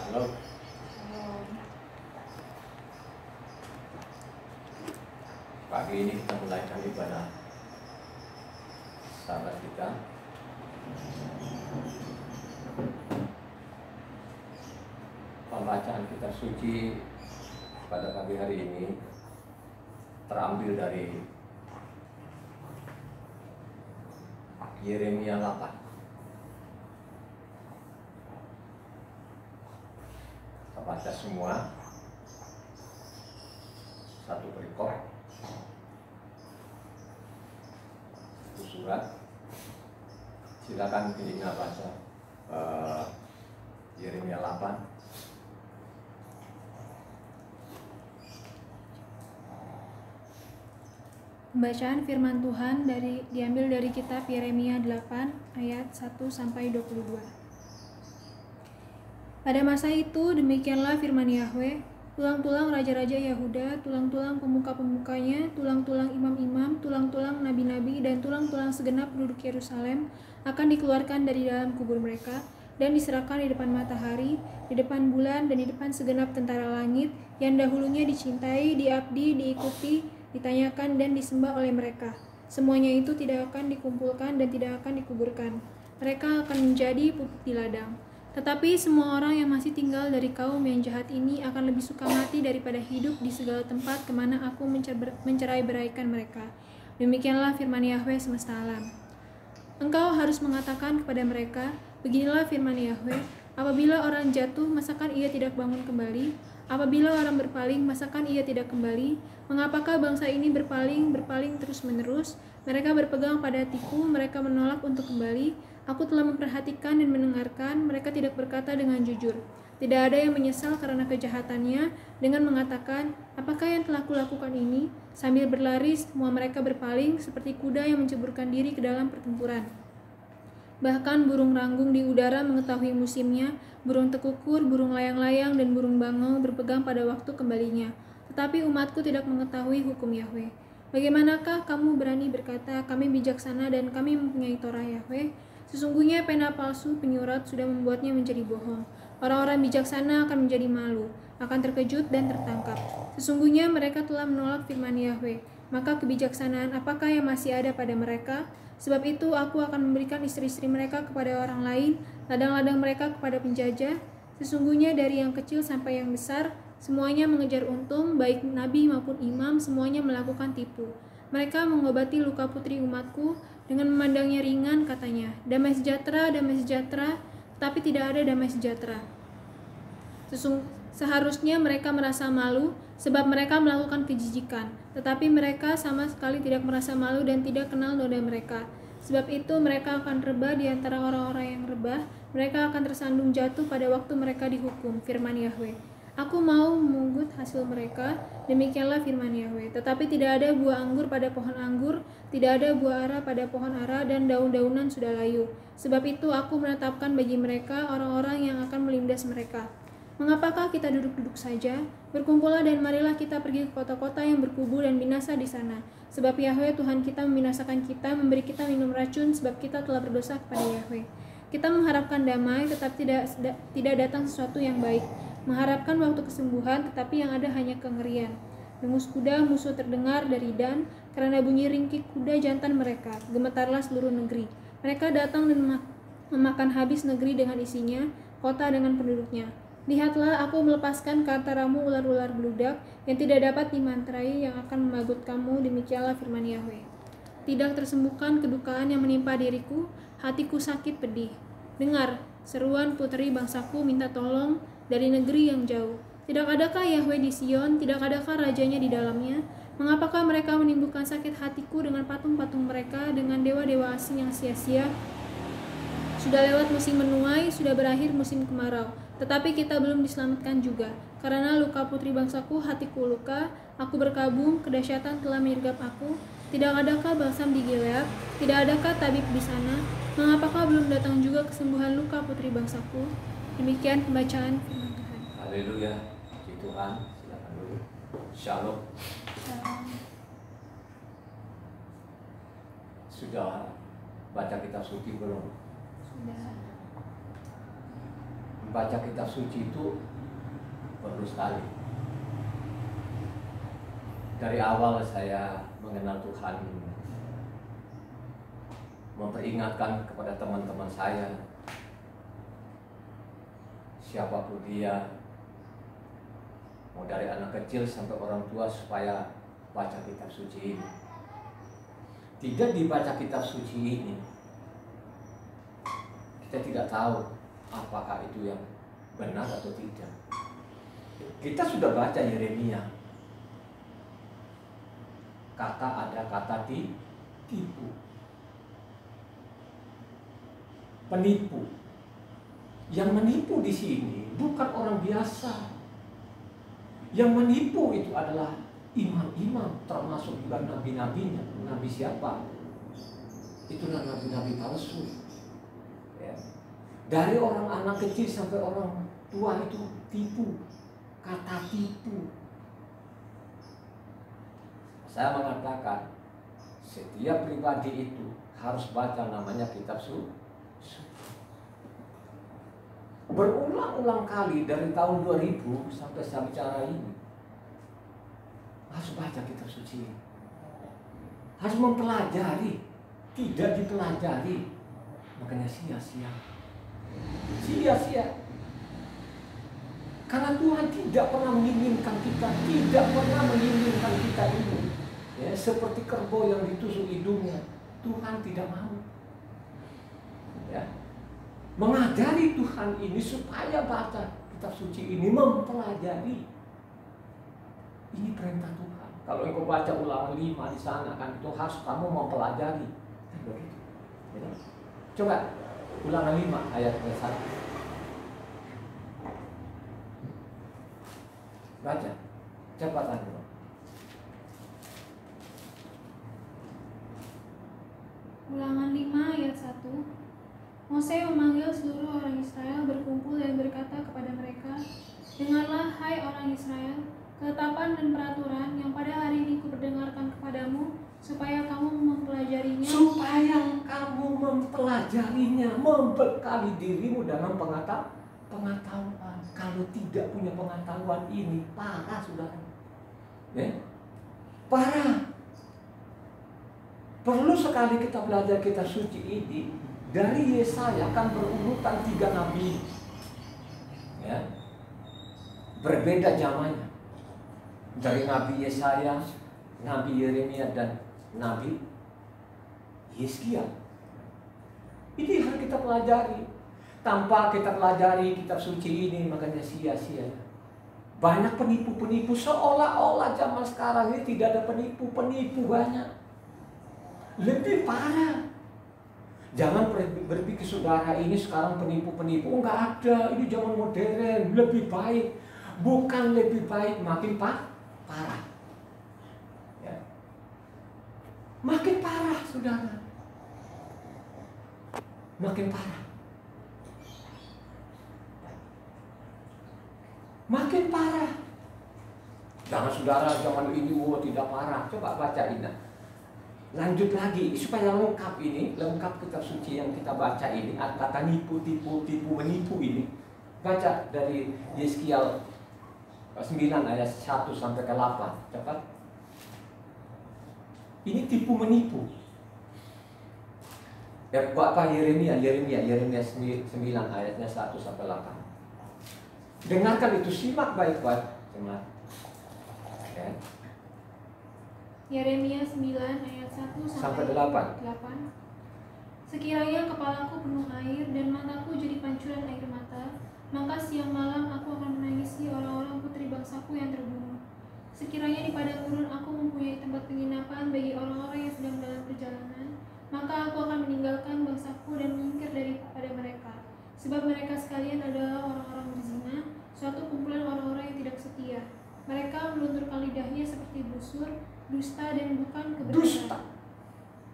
Shalom. Pagi ini kita mulaikan ibadah sahabat kita. Pembacaan kita suci pada pagi hari ini terambil dari Yeremia 8. Kita baca semua satu perikop, satu surat. Silakan pilihnya baca Yeremia 8. Pembacaan firman Tuhan diambil dari kitab Yeremia 8 ayat 1 sampai 22. Pada masa itu demikianlah firman Yahweh, tulang-tulang raja-raja Yahuda, tulang-tulang pemuka-pemukanya, tulang-tulang imam-imam, tulang-tulang nabi-nabi, dan tulang-tulang segenap penduduk Yerusalem akan dikeluarkan dari dalam kubur mereka dan diserahkan di depan matahari, di depan bulan, dan di depan segenap tentara langit yang dahulunya dicintai, diabdi, diikuti, ditanyakan, dan disembah oleh mereka. Semuanya itu tidak akan dikumpulkan dan tidak akan dikuburkan. Mereka akan menjadi pupuk di ladang. Tetapi semua orang yang masih tinggal dari kaum yang jahat ini akan lebih suka mati daripada hidup di segala tempat kemana aku mencerai-beraikan mereka. Demikianlah firman Yahweh semesta alam. Engkau harus mengatakan kepada mereka, beginilah firman Yahweh, apabila orang jatuh, masakan ia tidak bangun kembali? Apabila orang berpaling, masakan ia tidak kembali? Mengapakah bangsa ini berpaling terus-menerus? Mereka berpegang pada tipu, mereka menolak untuk kembali. Aku telah memperhatikan dan mendengarkan, mereka tidak berkata dengan jujur. Tidak ada yang menyesal karena kejahatannya, dengan mengatakan, apakah yang telah kulakukan ini? Sambil berlari, semua mereka berpaling, seperti kuda yang menceburkan diri ke dalam pertempuran. Bahkan burung ranggung di udara mengetahui musimnya, burung tekukur, burung layang-layang, dan burung bangau berpegang pada waktu kembalinya. Tetapi umatku tidak mengetahui hukum Yahweh. Bagaimanakah kamu berani berkata, kami bijaksana dan kami mempunyai Torah Yahweh? Sesungguhnya pena palsu penyurat sudah membuatnya menjadi bohong. Orang-orang bijaksana akan menjadi malu, akan terkejut dan tertangkap. Sesungguhnya mereka telah menolak firman Yahweh. Maka kebijaksanaan apakah yang masih ada pada mereka? Sebab itu aku akan memberikan istri-istri mereka kepada orang lain, ladang-ladang mereka kepada penjajah. Sesungguhnya dari yang kecil sampai yang besar, semuanya mengejar untung, baik nabi maupun imam, semuanya melakukan tipu. Mereka mengobati luka putri umatku dengan memandangnya ringan, katanya, damai sejahtera, tapi tidak ada damai sejahtera. Seharusnya mereka merasa malu, sebab mereka melakukan kejijikan. Tetapi mereka sama sekali tidak merasa malu dan tidak kenal noda mereka. Sebab itu mereka akan rebah di antara orang-orang yang rebah. Mereka akan tersandung jatuh pada waktu mereka dihukum, firman Yahweh. Aku mau memungut hasil mereka, demikianlah firman Yahweh. Tetapi tidak ada buah anggur pada pohon anggur, tidak ada buah ara pada pohon ara, dan daun-daunan sudah layu. Sebab itu aku menetapkan bagi mereka orang-orang yang akan melindas mereka. Mengapakah kita duduk-duduk saja? Berkumpullah dan marilah kita pergi ke kota-kota yang berkubu dan binasa di sana. Sebab Yahweh Tuhan kita membinasakan kita, memberi kita minum racun, sebab kita telah berdosa kepada Yahweh. Kita mengharapkan damai, tetapi tidak datang sesuatu yang baik. Mengharapkan waktu kesembuhan, tetapi yang ada hanya kengerian. Dengus kuda musuh terdengar dari Dan, karena bunyi ringkik kuda jantan mereka. Gemetarlah seluruh negeri. Mereka datang dan memakan habis negeri dengan isinya, kota dengan penduduknya. Lihatlah, aku melepaskan ke antaramu ular-ular beludak yang tidak dapat dimantrai, yang akan memagut kamu, demikianlah firman Yahweh. Tidak tersembuhkan kedukaan yang menimpa diriku, hatiku sakit pedih. Dengar, seruan putri bangsaku minta tolong dari negeri yang jauh. Tidak adakah Yahweh di Sion, tidak adakah rajanya di dalamnya? Mengapakah mereka menimbulkan sakit hatiku dengan patung-patung mereka, dengan dewa-dewa asing yang sia-sia? Sudah lewat musim menuai, sudah berakhir musim kemarau. Tetapi kita belum diselamatkan juga. Karena luka putri bangsaku, hatiku luka, aku berkabung, kedahsyatan telah menyergap aku. Tidak adakah balsam di Gilead? Tidak adakah tabib di sana? Mengapakah belum datang juga kesembuhan luka putri bangsaku? Demikian pembacaan firman Tuhan. Haleluya, puji Tuhan. Silakan dulu. Shalom. Sudah baca kitab suci belum? Sudah. Membaca kitab suci itu perlu sekali. Dari awal saya mengenal Tuhan, memperingatkan kepada teman-teman saya, siapapun dia, mau dari anak kecil sampai orang tua, supaya baca kitab suci ini. Tidak dibaca kitab suci ini, kita tidak tahu apakah itu yang benar atau tidak. Kita sudah baca Yeremia, ada kata tipu, penipu. Yang menipu di sini bukan orang biasa. Yang menipu itu adalah imam-imam, termasuk juga nabi-nabinya. Nabi siapa? Itulah nabi-nabi palsu. Ya. Dari orang anak kecil sampai orang tua itu tipu. Kata tipu. Saya mengatakan setiap pribadi itu harus baca namanya kitab suci. Berulang-ulang kali dari tahun 2000 sampai saya bicara ini, harus baca kitab suci, harus mempelajari. Tidak dipelajari, makanya sia-sia. Karena Tuhan tidak pernah menginginkan kita, tidak pernah menginginkan kita ini, ya, seperti kerbau yang ditusuk hidungnya. Tuhan tidak mau, ya. Mengajari Tuhan ini supaya baca kitab suci ini, mempelajari. Ini perintah Tuhan. Kalau engkau baca Ulangan 5 di sana kan, itu harus kamu mempelajari. Kan begitu. Ya. Coba Ulangan 5 ayat 1. Baca. Cepat aja. Ulangan 5 ayat 1. Mose memanggil seluruh orang Israel berkumpul dan berkata kepada mereka, dengarlah hai orang Israel, ketetapan dan peraturan yang pada hari ini kuperdengarkan kepadamu, supaya kamu mempelajarinya. Supaya kamu mempelajarinya, membekali dirimu dalam pengetahuan. Kalau tidak punya pengetahuan ini, parah saudara. Ya? Parah. Perlu sekali kita belajar kitab suci ini. Dari Yesaya kan berurutan 3 nabi, ya, berbeda zamannya. Dari Nabi Yesaya, Nabi Yeremia, dan Nabi Yeskiel. Ini harus kita pelajari. Tanpa kita pelajari kitab suci ini, makanya sia-sia. Banyak penipu-penipu, seolah-olah zaman sekarang ini tidak ada penipu banyak. Lebih parah. Jangan berpikir saudara ini sekarang penipu-penipu. Enggak ada, ini zaman modern, lebih baik. Bukan lebih baik, makin parah. Ya. Makin parah saudara. Makin parah. Makin parah. Jangan saudara zaman ini tidak parah. Coba baca ini. Lanjut lagi supaya lengkap ini, lengkap kitab suci yang kita baca ini, kata nipu, tipu, menipu ini. Baca dari Yeskiel 9 ayat 1 sampai ke 8. Cepat. Ini tipu menipu. Ya, apa Yeremia 9 ayatnya 1 sampai 8. Dengarkan itu, simak baik-baik. Ya. Yeremia 9 ayat 1 sampai 8. Sekiranya kepalaku penuh air dan mataku jadi pancuran air mata, maka siang malam aku akan menangisi orang-orang putri bangsaku yang terbunuh. Sekiranya di padang gurun aku mempunyai tempat penginapan bagi orang-orang yang sedang dalam perjalanan, maka aku akan meninggalkan bangsaku dan menyingkir daripada mereka. Sebab mereka sekalian adalah orang-orang berzina, suatu kumpulan orang-orang yang tidak setia. Mereka melunturkan lidahnya seperti busur, dusta dan bukan kebenaran.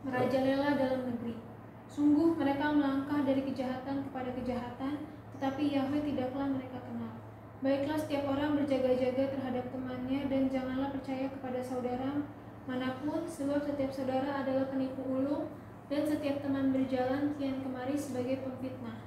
Merajalela dalam negeri. Sungguh mereka melangkah dari kejahatan kepada kejahatan, tetapi Yahweh tidaklah mereka kenal. Baiklah setiap orang berjaga-jaga terhadap temannya, dan janganlah percaya kepada saudara manapun, sebab setiap saudara adalah penipu ulung, dan setiap teman berjalan kian kemari sebagai pemfitnah.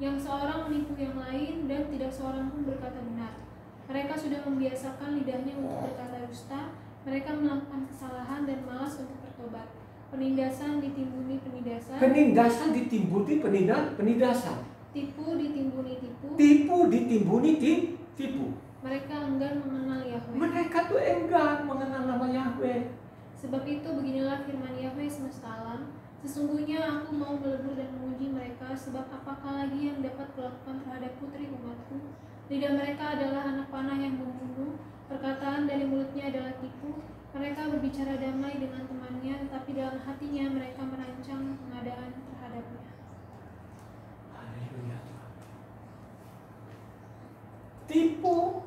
yang seorang menipu yang lain dan tidak seorang pun berkata benar. Mereka sudah membiasakan lidahnya untuk berkata dusta, mereka melakukan kesalahan dan malas untuk bertobat. Penindasan ditimbuni penindasan. Penindasan ditimbuni penindasan. Tipu ditimbuni tipu. Tipu ditimbuni tipu. Mereka enggan mengenal Yahweh. Mereka tuh enggan mengenal nama Yahweh. Sebab itu beginilah firman Yahweh semesta alam. Sesungguhnya aku mau melebur dan menguji mereka, sebab apakah lagi yang dapat kulakukan terhadap putri umatku? Lidah mereka adalah anak panah yang membunuh, perkataan dari mulutnya adalah tipu. Mereka berbicara damai dengan temannya, tetapi dalam hatinya mereka merancang pengadaan terhadapnya. Haleluya. Tipu,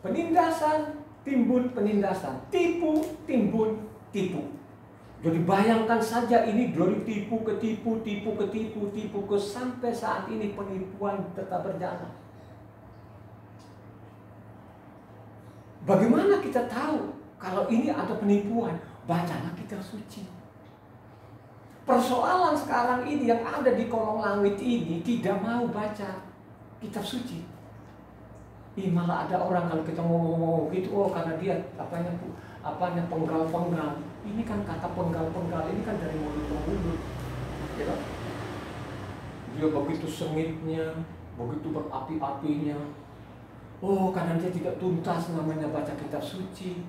penindasan, timbun penindasan. Tipu, timbun, tipu. Jadi bayangkan saja ini dari tipu ke tipu, tipu ke tipu, tipu ke sampai saat ini penipuan tetap berjalan. Bagaimana kita tahu kalau ini ada penipuan? Bacalah kitab suci. Persoalan sekarang ini yang ada di kolong langit ini tidak mau baca kitab suci. Malah ada orang kalau kita ngomong gitu, oh karena dia apanya penggal-penggal. Ini kan kata penggal-penggal ini kan dari mulut ke mulut, ya kan? Dia begitu sengitnya, begitu berapi-apinya. Oh, karena dia tidak tuntas namanya baca kitab suci.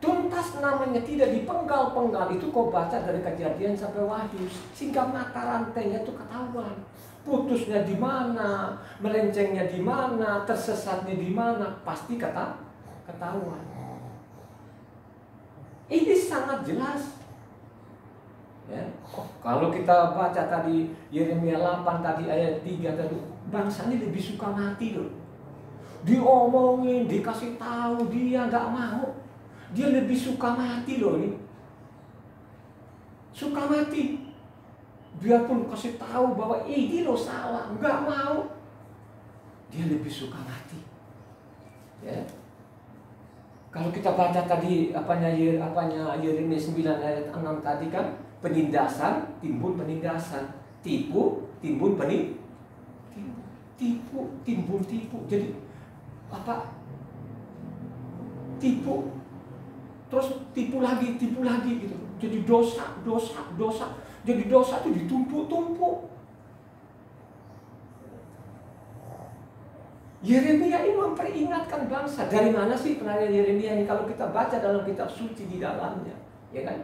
Tuntas namanya tidak dipenggal-penggal. Itu kau baca dari Kejadian sampai Wahyu, sehingga mata rantainya itu ketahuan. Putusnya di mana, melencengnya di mana, tersesatnya di mana, pasti ketahuan. Ini sangat jelas. Ya. Kalau kita baca tadi Yeremia 8 tadi ayat 3 tadi, bangsa ini lebih suka mati loh. Diomongin, dikasih tahu, dia nggak mau. Dia lebih suka mati loh ini. Suka mati. Dia pun kasih tahu bahwa ini loh salah, nggak mau. Dia lebih suka mati. Ya. Kalau kita baca tadi apanya Yeremia 9 ayat 6 tadi kan, penindasan timbun penindasan, tipu timbun tipu timbun tipu. Jadi apa? Tipu terus tipu lagi gitu. Jadi dosa. Jadi dosa itu ditumpuk-tumpuk. Yeremia ini memperingatkan bangsa. Dari mana sih penanya Yeremia ini? Kalau kita baca dalam kitab suci di dalamnya, ya kan?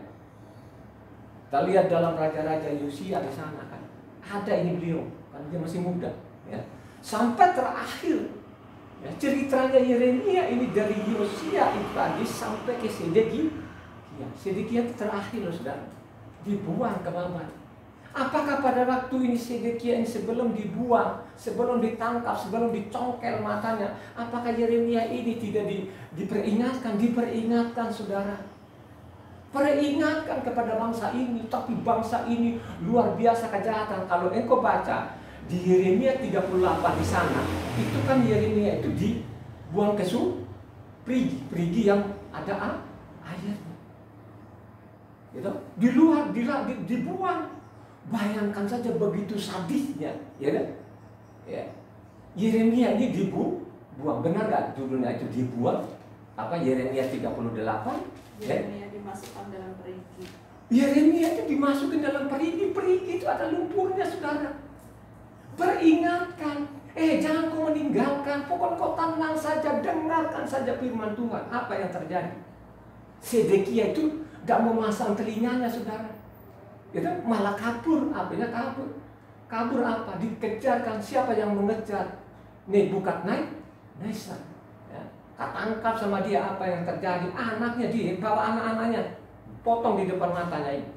Kita lihat dalam raja-raja Yosia di sana kan, ada ini beliau, kan dia masih muda, ya. Sampai terakhir, ya, ceritanya Yeremia ini dari Yosia itu tadi sampai ke Sedekia. Ya, Sedekia itu terakhir loh saudara, dibuang ke Babat. Apakah pada waktu ini Sedekia ini sebelum dibuang, sebelum ditangkap, sebelum dicongkel matanya, apakah Yeremia ini tidak diperingatkan? Diperingatkan saudara. Peringatkan kepada bangsa ini, tapi bangsa ini luar biasa kejahatan. Kalau engkau baca di Yeremia 38 di sana, itu kan Yeremia itu dibuang ke perigi yang ada airnya. Gitu? Di luar dibuang. Bayangkan saja begitu sadisnya, ya kan? Ya. Yeremia ini dibuang, benar nggak judulnya itu dibuang? Apa Yeremia 38? Yeremia dimasukkan dalam perigi. Yeremia itu dimasukkan dalam perigi. Perigi itu ada lumpurnya saudara. Peringatkan, jangan kau meninggalkan. Pokoknya kau tenang saja, dengarkan saja firman Tuhan. Apa yang terjadi? Sedekia itu tidak memasang telinganya saudara. Itu malah kabur. Apanya kabur? Kabur apa? Dikejarkan. Siapa yang mengejar? Nebukadnezar. Ya. Ketangkap sama dia. Apa yang terjadi? Anaknya dia bawa anak-anaknya, potong di depan matanya ini.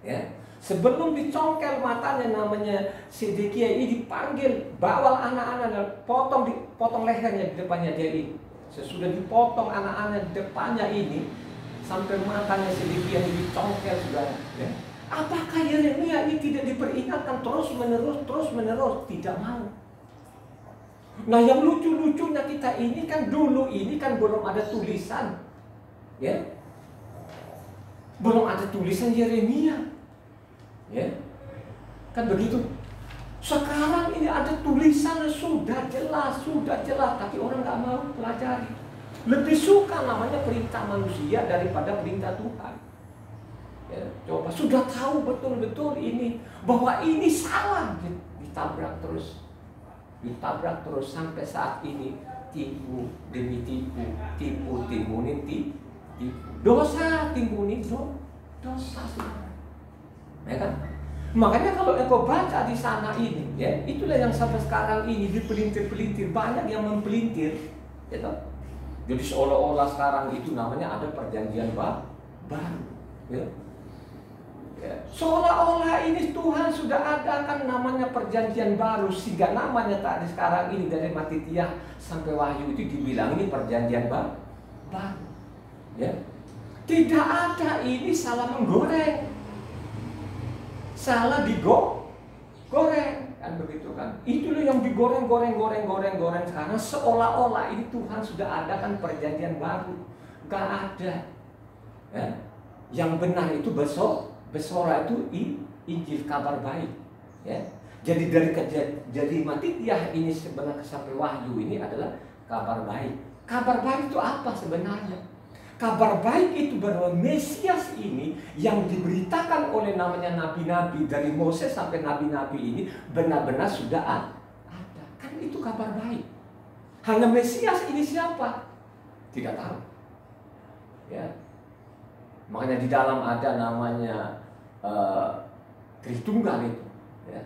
Ya. Sebelum dicongkel matanya namanya Sedekia ini dipanggil, bawa anak-anaknya, potong lehernya di depannya dia ini. Sesudah dipotong anak-anak di depannya ini, sampai matanya Sedekia ini dicongkel saudara. Ya. Apakah Yeremia ini tidak diperingatkan terus menerus? Tidak mau. Nah yang lucu-lucunya kita ini kan dulu ini kan belum ada tulisan, ya, belum ada tulisan Yeremia, ya, kan begitu. Sekarang ini ada tulisannya sudah jelas, tapi orang nggak mau pelajari. Lebih suka namanya perintah manusia daripada perintah Tuhan. Ya, coba sudah tahu betul-betul ini bahwa ini salah, ditabrak terus sampai saat ini tipu demi tipu timbunin tipu, dosa timbunin dosa, ya kan? Makanya kalau engkau baca di sana ini, ya, itulah yang sampai sekarang ini dipelintir-pelintir, banyak yang mempelintir, gitu. Jadi seolah-olah sekarang itu namanya ada perjanjian baru, ya. Ya. Seolah-olah ini Tuhan sudah adakan namanya perjanjian baru, sehingga namanya tadi sekarang ini dari Matitiah sampai Wahyu itu dibilang ini perjanjian baru, ya. Tidak ada ini salah menggoreng, salah digoreng, kan begitu kan? Itulah yang digoreng sekarang seolah-olah ini Tuhan sudah adakan perjanjian baru, gak ada. Ya. Yang benar itu Besora itu Injil kabar baik, ya. Jadi dari Matitiah ini sebenarnya sampai Wahyu ini adalah kabar baik. Kabar baik itu apa sebenarnya? Kabar baik itu bahwa Mesias ini yang diberitakan oleh namanya nabi-nabi dari Moses sampai nabi-nabi ini benar-benar sudah ada. Kan itu kabar baik. Hanya Mesias ini siapa? Tidak tahu. Ya. Makanya di dalam ada namanya Tritunggal itu, ya.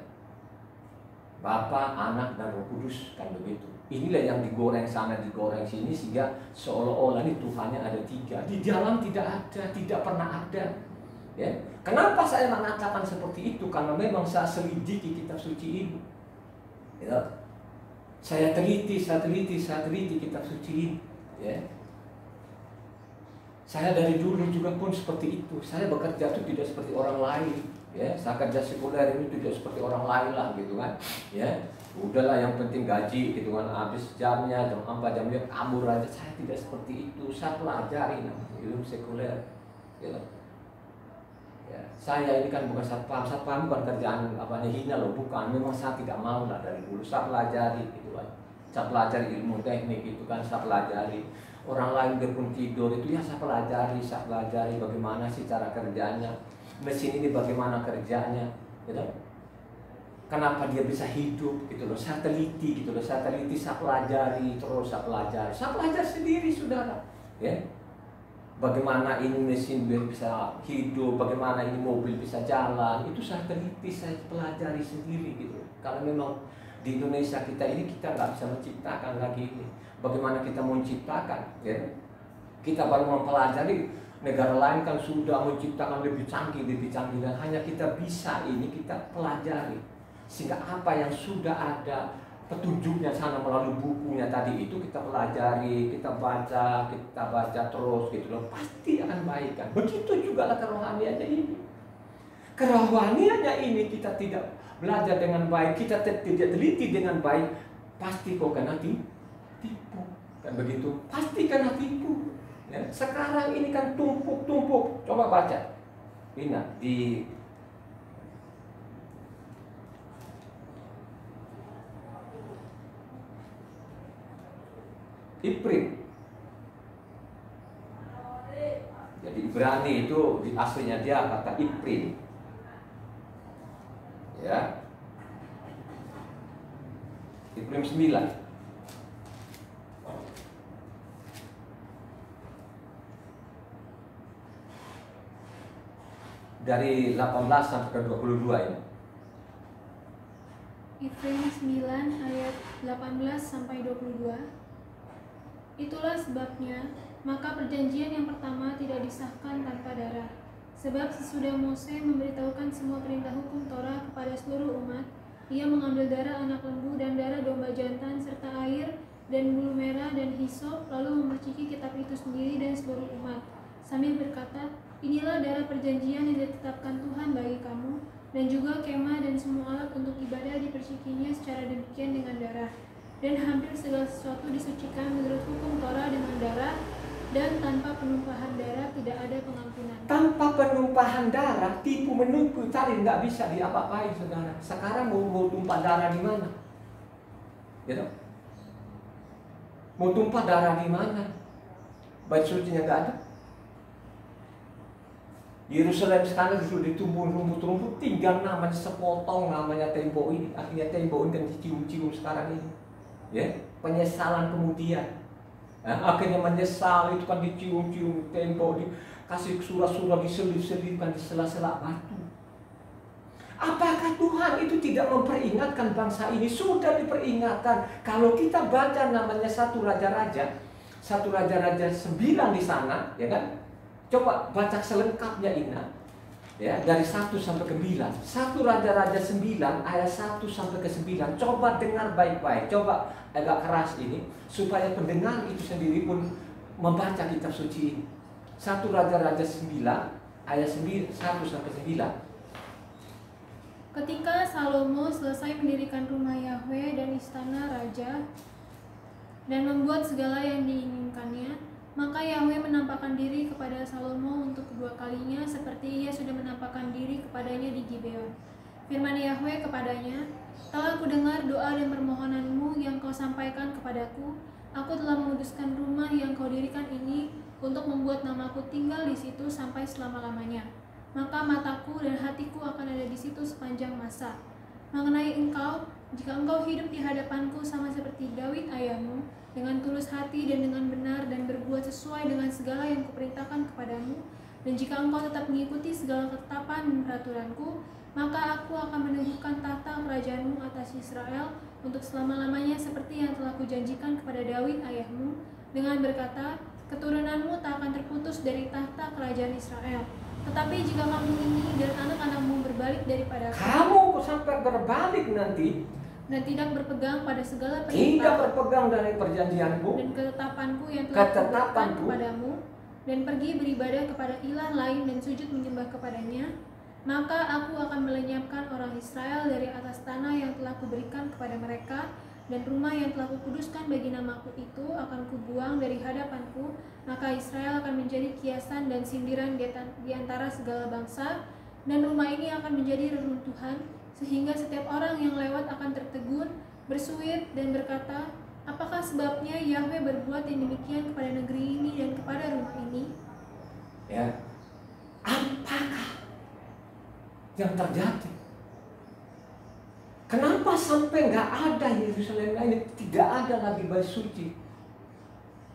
Bapa, Anak, dan Roh Kudus, kan begitu. Inilah yang digoreng sana, digoreng sini, sehingga seolah-olah ini Tuhannya ada tiga. Di dalam tidak ada, tidak pernah ada. Ya. Kenapa saya mengatakan seperti itu? Karena memang saya selidiki kitab suci ini. Ya. Saya teliti kitab suci ini. Ya. Saya dari dulu juga pun seperti itu. Saya bekerja itu tidak seperti orang lain. Ya, saya kerja sekuler ini tidak seperti orang lain lah, gitu kan. Ya, udahlah yang penting gaji, gitu kan. Habis jamnya jam 4 jamnya kabur aja. Saya tidak seperti itu. Saya pelajari ilmu sekuler. Gitu. Ya, saya ini kan bukan satpam bukan kerjaan hina loh, bukan. Memang saya tidak mau lah dari dulu. Saya pelajari, gitu kan. Saya pelajari ilmu teknik itu kan, saya pelajari. Orang lain biarpun tidur itu ya saya pelajari bagaimana sih cara kerjanya, mesin ini bagaimana kerjanya, gitu. Kenapa dia bisa hidup, gitu loh. Saya teliti, gitu loh. Saya pelajari terus, saya pelajari sendiri, saudara, ya. Bagaimana ini mesin bisa hidup, bagaimana ini mobil bisa jalan, itu saya teliti, saya pelajari sendiri, gitu. Karena memang di Indonesia kita ini kita nggak bisa menciptakan lagi ini. Bagaimana kita mau menciptakan, ya? Kita baru mempelajari. Negara lain kan sudah menciptakan lebih canggih dan hanya kita bisa ini kita pelajari, sehingga apa yang sudah ada petunjuknya sana melalui bukunya tadi itu kita pelajari, kita baca terus, gitu loh, pasti akan baik kan. Begitu juga lah kerohaniannya ini. Kerohaniannya ini kita tidak belajar dengan baik, kita tidak teliti dengan baik, pasti kok kena tipu, kan begitu, pasti kena tipu. Ya, sekarang ini kan tumpuk. Coba baca, Bina di Iprim. Jadi Ibrani itu di aslinya dia kata Iprim. Ya. Iprim 9. Dari 18 sampai ke 22 ini. Iprim 9 ayat 18 sampai 22. Itulah sebabnya, maka perjanjian yang pertama tidak disahkan tanpa darah. Sebab sesudah Mose memberitahukan semua perintah hukum Torah kepada seluruh umat, ia mengambil darah anak lembu dan darah domba jantan serta air dan bulu merah dan hisop, lalu memerciki kitab itu sendiri dan seluruh umat, sambil berkata, inilah darah perjanjian yang ditetapkan Tuhan bagi kamu, dan juga kemah dan semua alat untuk ibadah dipercikinya secara demikian dengan darah. Dan hampir segala sesuatu disucikan menurut hukum Torah dengan darah, dan tanpa penumpahan darah tidak ada pengampunan. Tanpa penumpahan darah, tipu menipu tadi nggak bisa diapa-apain, saudara. Sekarang mau tumpah darah di mana? Gitu? Mau tumpah darah di mana? Bait sucinya nggak ada. Yerusalem sekarang sudah ditumbuh rumput-rumput, tinggal namanya sepotong, namanya tembok ini. Akhirnya tembok ini kan dicium-cium sekarang ini. Ya, penyesalan kemudian. Akhirnya menyesal itu kan dicium-cium tembok, dikasih surah-surah, diselip-selipkan di sela-sela batu. Apakah Tuhan itu tidak memperingatkan bangsa ini? Sudah diperingatkan. Kalau kita baca namanya 1 Raja-Raja 9 di sana, ya kan? Coba baca selengkapnya Ina, ya, dari 1 sampai ke 9. 1 Raja-Raja 9 ayat 1 sampai ke 9. Coba dengar baik-baik. Coba agak keras ini supaya pendengar itu sendiri pun membaca kitab suci ini. 1 Raja-Raja 9 ayat 1 sampai 9. Ketika Salomo selesai mendirikan rumah Yahweh dan istana raja dan membuat segala yang diinginkannya, maka Yahweh menampakkan diri kepada Salomo untuk kedua kalinya seperti ia sudah menampakkan diri kepadanya di Gibeon. Firman Yahweh kepadanya, "Telah kudengar doa dan permohonanmu yang kau sampaikan kepadaku. Aku telah menguduskan rumah yang kau dirikan ini untuk membuat namaku tinggal di situ sampai selama-lamanya. Maka mataku dan hatiku akan ada di situ sepanjang masa. Mengenai engkau, jika engkau hidup di hadapanku sama seperti Daud ayahmu, dengan tulus hati dan dengan benar dan berbuat sesuai dengan segala yang kuperintahkan kepadamu, dan jika engkau tetap mengikuti segala ketetapan dan peraturanku, maka aku akan meneguhkan tahta kerajaanmu atas Israel untuk selama-lamanya seperti yang telah kujanjikan kepada Daud ayahmu, dengan berkata, keturunanmu tak akan terputus dari tahta kerajaan Israel. Tetapi jika kamu ini dan anak-anakmu berbalik daripada kamu sampai berbalik nanti dan tidak berpegang pada segala tidak perintah berpegang dari perjanjianku dan ketetapanku yang telah kuberikan ketetapanku kepadamu, dan pergi beribadah kepada ilah lain dan sujud menyembah kepadanya, maka aku akan melenyapkan orang Israel dari atas tanah yang telah kuberikan kepada mereka, dan rumah yang telah kukuduskan bagi namaku itu akan kubuang dari hadapanku. Maka Israel akan menjadi kiasan dan sindiran di antara segala bangsa, dan rumah ini akan menjadi reruntuhan, sehingga setiap orang yang lewat akan tertegun, bersuit, dan berkata, apakah sebabnya Yahweh berbuat yang demikian kepada negeri ini dan kepada rumah ini? Ya, apakah yang terjadi? Kenapa sampai nggak ada Yerusalem ini? Tidak ada lagi bait suci.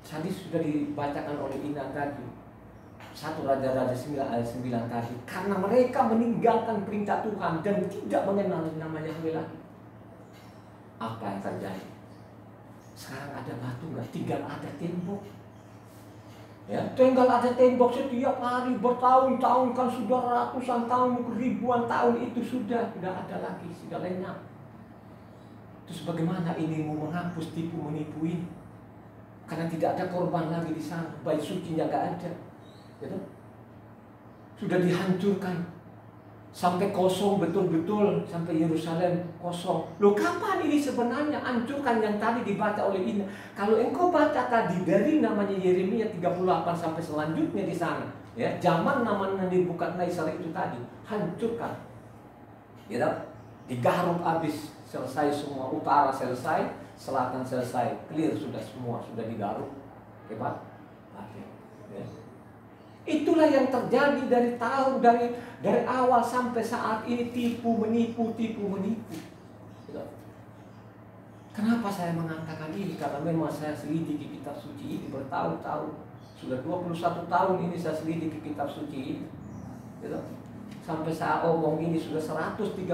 Tadi sudah dibacakan oleh Ina tadi, 1 Raja-Raja 9 ayat 9 tadi. Karena mereka meninggalkan perintah Tuhan dan tidak mengenal nama Yahweh lagi. Apa yang terjadi? Sekarang ada batu nggak? Tinggal ada tembok. Ya, tinggal ada tembok setiap hari bertahun-tahun, kan sudah ratusan tahun, ribuan tahun itu sudah ada lagi, sudah lenyap. Terus bagaimana ini mau menghapus tipu menipu ini? Karena tidak ada korban lagi di sana, bait sucinya nggak ada, gitu. Sudah dihancurkan sampai kosong betul-betul, sampai Yerusalem kosong. Loh, kapan ini sebenarnya hancurkan yang tadi dibaca oleh Ina? Kalau engkau baca tadi dari namanya Yeremia 38 sampai selanjutnya di sana, ya, zaman namanya Nebukadnezar itu tadi hancurkan, gitu. Digaruk habis, selesai semua, utara selesai, selatan selesai, clear sudah semua, sudah digaruk, hebat. Ya. Itulah yang terjadi dari awal sampai saat ini, tipu menipu. Gitu. Kenapa saya mengatakan ini? Karena memang saya selidiki kitab suci ini bertahun-tahun, sudah 21 tahun ini saya selidiki kitab suci ini. Gitu. Sampai saya omong ini sudah 136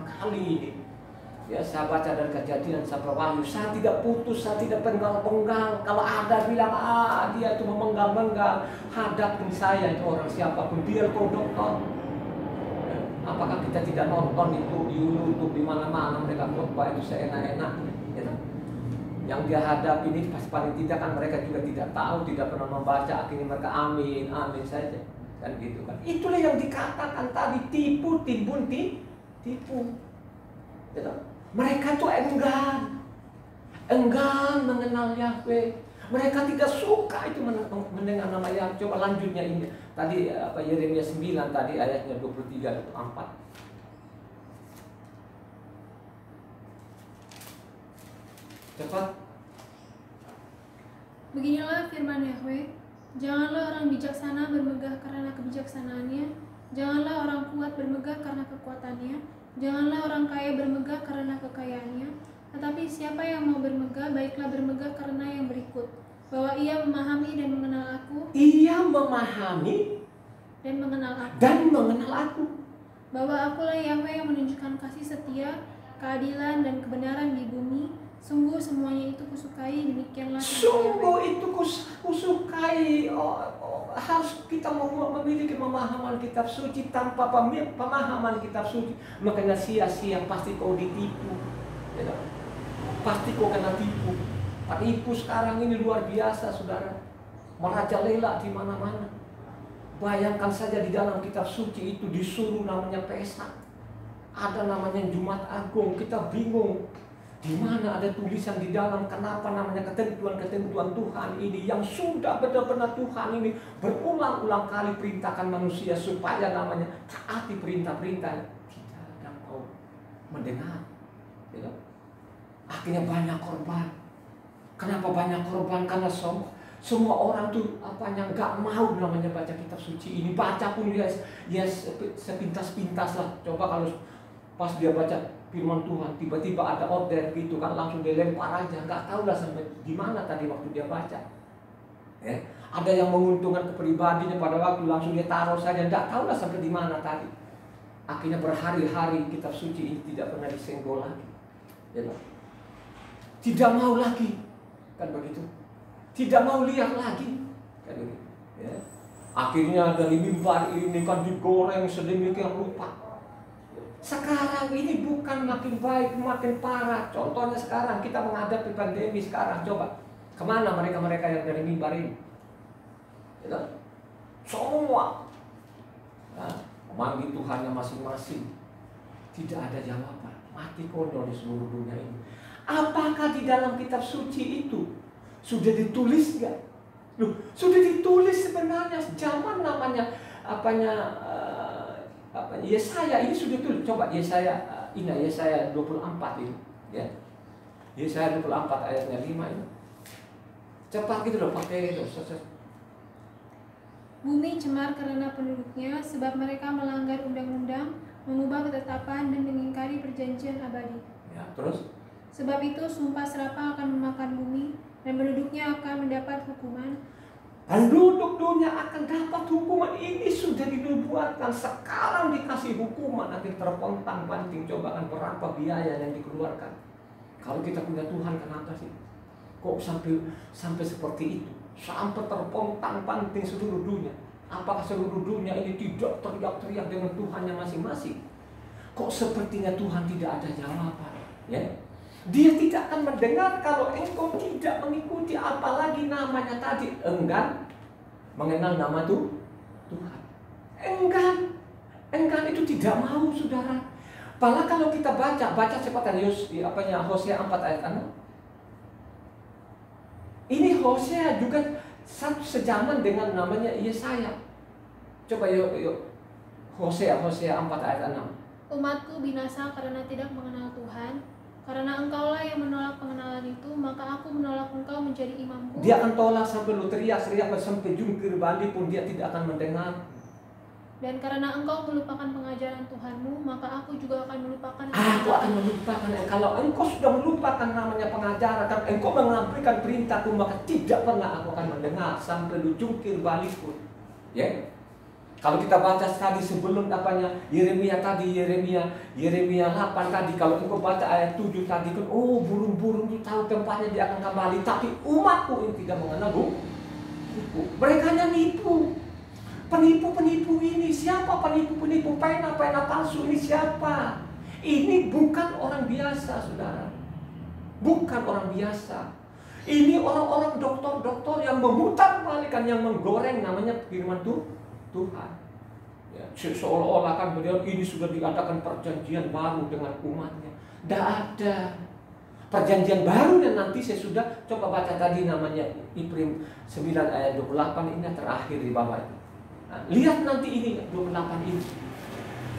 kali ini. Ya, saya baca dari Kejadian sampai Wahyu, saya tidak putus, saya tidak penggal-penggal. Kalau ada bilang, dia itu memenggal-menggal, hadapin saya itu orang siapapun, biar kodok. Ya, apakah kita tidak nonton itu di YouTube, di mana-mana mereka khotbah itu seenak-enak, gitu. Yang dia hadapi ini paling tidak kan mereka juga tidak tahu, tidak pernah membaca, akhirnya mereka amin saja. Kan gitu kan. Itulah yang dikatakan tadi, tipu, timbun, tipu. Gitu. Mereka tuh enggan mengenal Yahweh. Mereka tidak suka itu mendengar nama Yahweh. Coba lanjutnya ini. Tadi Yeremia 9 tadi ayatnya 23-24. Cepat. Beginilah firman Yahweh, janganlah orang bijaksana bermegah karena kebijaksanaannya, janganlah orang kuat bermegah karena kekuatannya, janganlah orang kaya bermegah karena kekayaannya, tetapi siapa yang mau bermegah, baiklah bermegah karena yang berikut, bahwa ia memahami dan mengenal aku, Ia memahami dan mengenal aku. bahwa akulah Yahweh yang menunjukkan kasih setia, keadilan dan kebenaran di bumi. Sungguh semuanya itu kusukai, demikianlah firman Sungguh Yahweh. itu kusukai. Harus kita memiliki pemahaman kitab suci. Tanpa pemahaman kitab suci, makanya sia-sia, pasti kau ditipu. Ya, pasti kau kena tipu. Penipu sekarang ini luar biasa, saudara. Merajalela di mana-mana. Bayangkan saja di dalam kitab suci itu disuruh namanya Pesak. Ada namanya Jumat Agung, kita bingung. Di mana ada tulisan di dalam kenapa namanya ketentuan-ketentuan Tuhan ini yang sudah benar-benar Tuhan ini berulang-ulang kali perintahkan manusia supaya namanya taati perintah-perintah. Tidak ada mau mendengar. Ya. Akhirnya banyak korban. Kenapa banyak korban? Karena semua orang tuh nggak mau namanya baca kitab suci ini. Baca pun ya sepintas-pintas lah. Coba kalau pas dia baca firman Tuhan, tiba-tiba ada order gitu kan, langsung dia lempar aja, nggak tahu lah sampai di mana tadi waktu dia baca. Ya. Ada yang menguntungkan kepribadinya pada waktu langsung dia taruh saja, nggak tahu lah sampai di mana tadi. Akhirnya berhari-hari kitab suci ini tidak pernah disenggol lagi. Ya, tidak mau lagi, kan begitu. Tidak mau lihat lagi, kan begitu. Ya. Akhirnya dari mimbar ini kan digoreng sedemikian rupa. Sekarang ini bukan makin baik, makin parah. Contohnya sekarang kita menghadapi pandemi sekarang. Coba, kemana mereka-mereka yang dari mimbar ini? Ya, semua memanggil Tuhannya masing-masing. Tidak ada jawaban. Mati konyol di seluruh dunia ini. Apakah di dalam kitab suci itu sudah ditulis nggak? Loh, sudah ditulis sebenarnya zaman namanya Yesaya ini sudah tulis. Coba Yesaya 24 ini, ya. Yesaya 24 ayatnya 5 ini. Cepat gitu loh, pakai itu. Bumi cemar karena penduduknya, sebab mereka melanggar undang-undang, mengubah ketetapan dan mengingkari perjanjian abadi. Ya, terus? Sebab itu sumpah serapah akan memakan bumi, dan penduduknya akan mendapat hukuman. Penduduk dunia akan dapat hukuman. Ini sudah dinubuatkan. Sekarang dikasih hukuman, nanti terpontang-panting. Coba kan berapa biaya yang dikeluarkan. Kalau kita punya Tuhan, kenapa sih kok sampai seperti itu? Sampai terpontang-panting seluruh dunia. Apakah seluruh dunia ini tidak teriak-teriak dengan Tuhannya masing-masing? Kok sepertinya Tuhan tidak ada jawaban, ya? Dia tidak akan mendengar kalau engkau tidak mengikuti, apalagi namanya tadi enggan mengenal nama Tuhan. Enggan itu tidak mau, saudara. Padahal kalau kita baca cepatan Hosea 4 ayat 6. Ini Hosea juga satu sejaman dengan namanya Yesaya. Coba yuk Hosea 4 ayat 6. Umatku binasa karena tidak mengenal Tuhan. Karena engkaulah yang menolak pengenalan itu, maka aku menolak engkau menjadi imamku. Dia akan tolak sampai lu teriak-teriak sampai jungkir balik pun dia tidak akan mendengar. Dan karena engkau melupakan pengajaran Tuhanmu, maka aku juga akan melupakan. Aku akan melupakan. Kalau engkau sudah melupakan namanya pengajaran, dan engkau mengabaikan perintahku, maka tidak pernah aku akan mendengar sampai lu jungkir balik pun. Ya. Kalau kita baca tadi sebelum Yeremia 8 tadi, kalau engkau baca ayat 7 tadi kan, oh burung-burung itu tahu tempatnya dia akan kembali, tapi umatku ini tidak mengenal nipu. Mereka hanya nipu. Penipu-penipu ini siapa? Penipu-penipu pena palsu ini siapa? Ini bukan orang biasa, saudara. Bukan orang biasa. Ini orang-orang doktor-doktor yang memutarbalikkan, yang menggoreng namanya firman Tuhan. Ya, seolah-olah kan beliau ini sudah diadakan perjanjian baru dengan umatnya. Tidak ada. Perjanjian baru dan nanti saya sudah coba baca tadi namanya Ibrani 9 ayat 28 ini yang terakhir di bawah itu. Nah, lihat nanti ini 28 ini.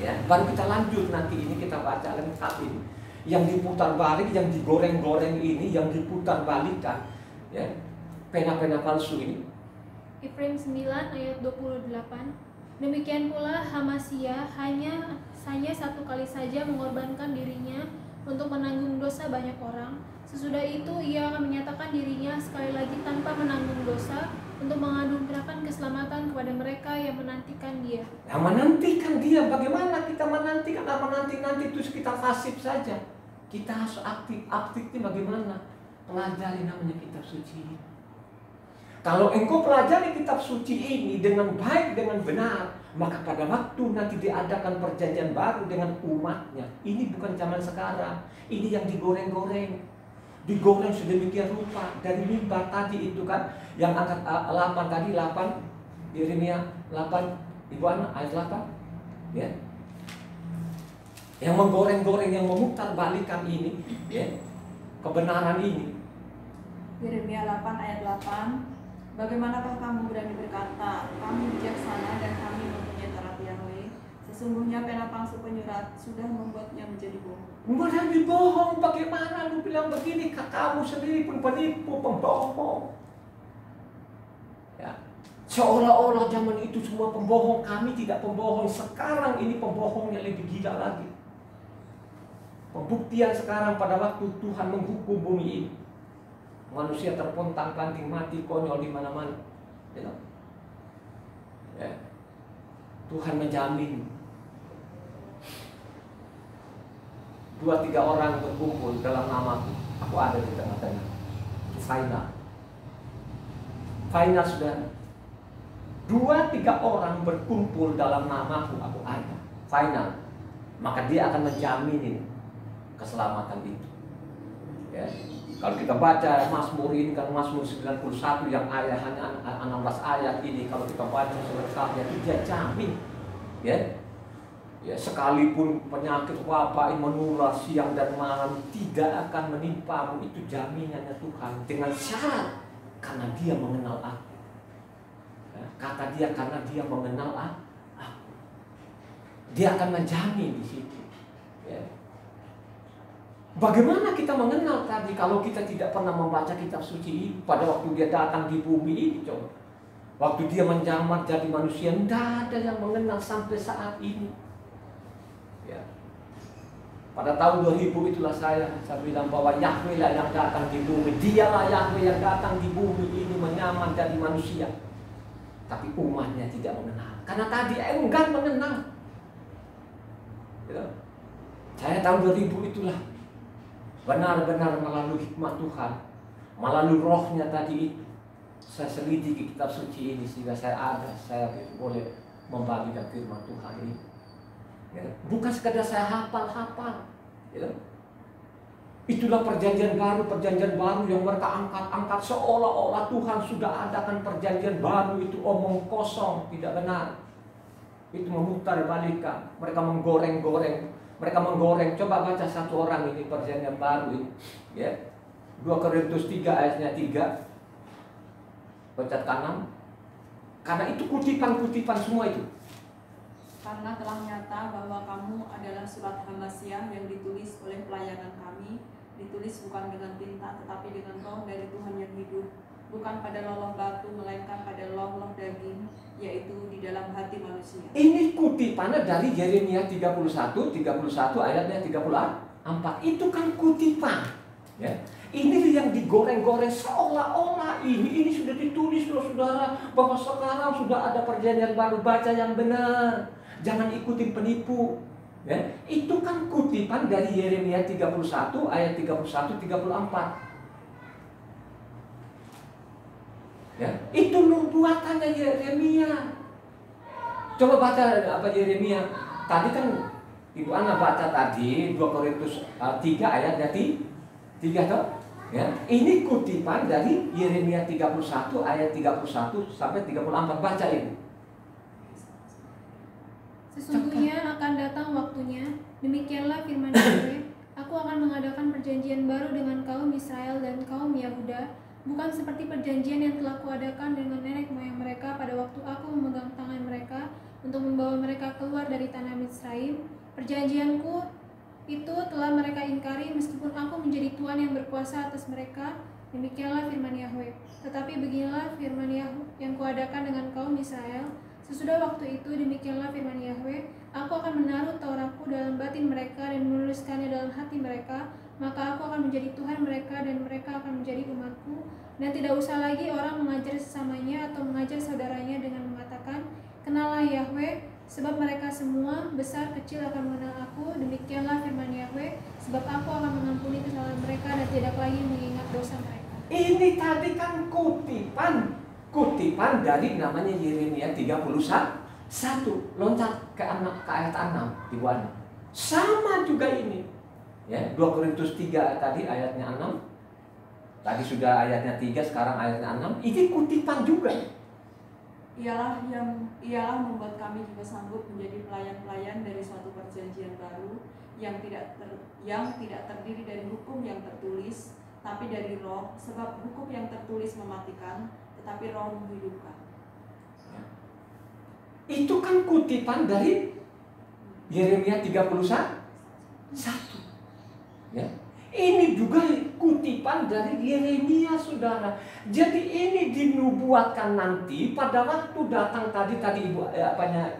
Ya, baru kita lanjut nanti ini kita baca lengkap ini. Yang diputar balik, yang digoreng-goreng ini, yang diputar balikan, ya, pena-pena palsu ini. Ibrani 9 ayat 28. Demikian pula Hamasia hanya satu kali saja mengorbankan dirinya untuk menanggung dosa banyak orang. Sesudah itu ia akan menyatakan dirinya sekali lagi tanpa menanggung dosa untuk menganugerahkan keselamatan kepada mereka yang menantikan dia. Yang menantikan dia, bagaimana kita menantikan? Menanti itu kita pasif saja. Kita harus aktif. Aktifnya bagaimana? Pelajari namanya kitab suci. Kalau engkau pelajari kitab suci ini dengan baik, dengan benar, maka pada waktu nanti diadakan perjanjian baru dengan umatnya. Ini bukan zaman sekarang. Ini yang digoreng-goreng. Digoreng sedemikian rupa. Dari mimbar tadi itu kan, yang angkat 8 tadi, 8, Yeremia 8, Ibu Ana, ayat 8. Ya. Yang menggoreng-goreng, yang memutar balikan ini, ya, kebenaran ini. Yeremia 8 ayat 8. Bagaimanakah kamu berani berkata, kami bijaksana dan kami mempunyai Taurat Yahweh? Sesungguhnya pena palsu penyurat sudah membuatnya menjadi bohong. Menjadi bohong, bagaimana lu bilang begini? Kamu sendiri pun penipu, pembohong. Ya. Seolah-olah zaman itu semua pembohong. Kami tidak pembohong. Sekarang ini pembohongnya lebih gila lagi. Pembuktian sekarang pada waktu Tuhan menghukum bumi ini. Manusia terpontang-panting, mati, konyol di mana-mana. You know? Ya. Tuhan menjamin 2-3 orang berkumpul dalam namaku, aku ada di tengah-tengah. Final. Final, saudara. 2-3 orang berkumpul dalam namaku, aku ada. Final. Maka dia akan menjamin keselamatan itu. Ya. Kalau kita baca Mazmur ini kan Mazmur 91 yang ayat hanya 16 ayat ini, kalau kita baca selengkapnya itu dia jamin, ya, ya sekalipun penyakit wabah ini menular siang dan malam tidak akan menimpamu, itu jaminannya Tuhan dengan syarat karena dia mengenal aku. Ya, kata dia karena dia mengenal aku, dia akan menjamin di situ. Ya. Bagaimana kita mengenal tadi kalau kita tidak pernah membaca kitab suci ini? Pada waktu dia datang di bumi ini, coba. Waktu dia menjamar jadi manusia, tidak ada yang mengenal sampai saat ini. Ya. Pada tahun 2000 itulah saya bilang bahwa Yahweh lah yang datang di bumi. Dialah Yahweh yang datang di bumi ini menyamar jadi manusia. Tapi umatnya tidak mengenal. Karena tadi enggan mengenal. Ya. Saya tahun 2000 itulah benar-benar melalui hikmat Tuhan, melalui rohnya tadi itu, saya selidiki kitab suci ini sehingga saya boleh membagikan firman Tuhan ini. Ya, bukan sekadar saya hafal-hafal. Ya. Itulah perjanjian baru yang mereka angkat-angkat seolah-olah Tuhan sudah adakan perjanjian baru, itu omong kosong, tidak benar. Itu memutar balikan, mereka menggoreng-goreng. Mereka menggoreng, coba baca satu orang ini perjanjian baru ini, ya. 2 Korintus 3 ayatnya 3, pencet kanan. Karena itu kutipan-kutipan semua itu. Karena telah nyata bahwa kamu adalah surat Hamasia yang ditulis oleh pelayanan kami, ditulis bukan dengan tinta tetapi dengan roh dari Tuhan yang hidup, bukan pada loloh batu melainkan pada loh daging, yaitu di dalam hati manusia. Ini kutipannya dari Yeremia 31 ayatnya 34. Itu kan kutipan, ya. Ini yang digoreng-goreng seolah-olah ini sudah ditulis loh saudara, bahwa sekarang sudah ada perjanjian baru. Baca yang benar, jangan ikutin penipu, ya. Itu kan kutipan dari Yeremia 31 ayat 31-34. Ya, itu nubuatannya Yeremia. Coba baca apa Yeremia. Tadi kan Ibu Ana baca tadi 2 Korintus 3 ayatnya 3 toh? Ya, ini kutipan dari Yeremia 31 ayat 31 sampai 34. Baca ini. Sesungguhnya akan datang waktunya, demikianlah firman Yahweh, Aku akan mengadakan perjanjian baru dengan kaum Israel dan kaum Yahuda, bukan seperti perjanjian yang telah kuadakan dengan nenek moyang mereka pada waktu aku memegang tangan mereka untuk membawa mereka keluar dari tanah Misraim. Perjanjianku itu telah mereka ingkari meskipun aku menjadi Tuhan yang berkuasa atas mereka. Demikianlah firman Yahweh. Tetapi beginilah firman Yahweh yang kuadakan dengan kaum Israel. Sesudah waktu itu, demikianlah firman Yahweh, aku akan menaruh Tauratku dalam batin mereka dan menuliskannya dalam hati mereka. Maka aku akan menjadi Tuhan mereka dan mereka akan menjadi umatku. Dan tidak usah lagi orang mengajar sesamanya atau mengajar saudaranya dengan mengatakan, kenallah Yahweh, sebab mereka semua, besar kecil, akan mengenal aku. Demikianlah firman Yahweh, sebab aku akan mengampuni kesalahan mereka dan tidak lagi mengingat dosa mereka. Ini tadi kan kutipan dari namanya Yeremia 31. Loncat ke ayat 6 di bawah. Sama juga ini. Ya, 2 Korintus 3 tadi ayatnya 6. Tadi sudah ayatnya 3, sekarang ayatnya 6. Ini kutipan juga. Ialah membuat kami juga sanggup menjadi pelayan-pelayan dari suatu perjanjian baru yang tidak terdiri dari hukum yang tertulis, tapi dari roh, sebab hukum yang tertulis mematikan, tetapi roh menghidupkan. Itu kan kutipan dari Yeremia 31. Ya. Ini juga kutipan dari Yeremia, saudara. Jadi ini dinubuatkan nanti pada waktu datang tadi Ibu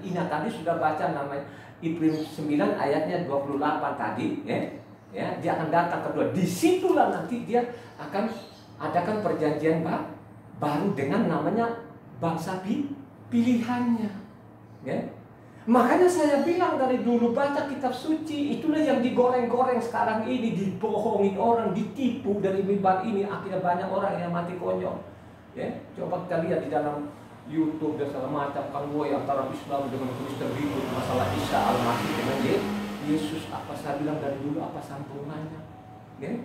Ina tadi sudah baca namanya Ibrani 9 ayatnya 28 tadi, ya. Ya, dia akan datang kedua. Disitulah nanti dia akan adakan perjanjian baru dengan namanya bangsa pilihannya. Ya. Makanya saya bilang dari dulu baca kitab suci, itulah yang digoreng-goreng sekarang ini, dibohongin orang, ditipu dari mimbar ini, akhirnya banyak orang yang mati konyol. Ya, coba kita lihat di dalam YouTube dan segala macam konvoi antara Islam dengan Kristen ribut masalah Isa Al-Masih dengan Yesus. Apa saya bilang dari dulu, apa sambungannya? Ya?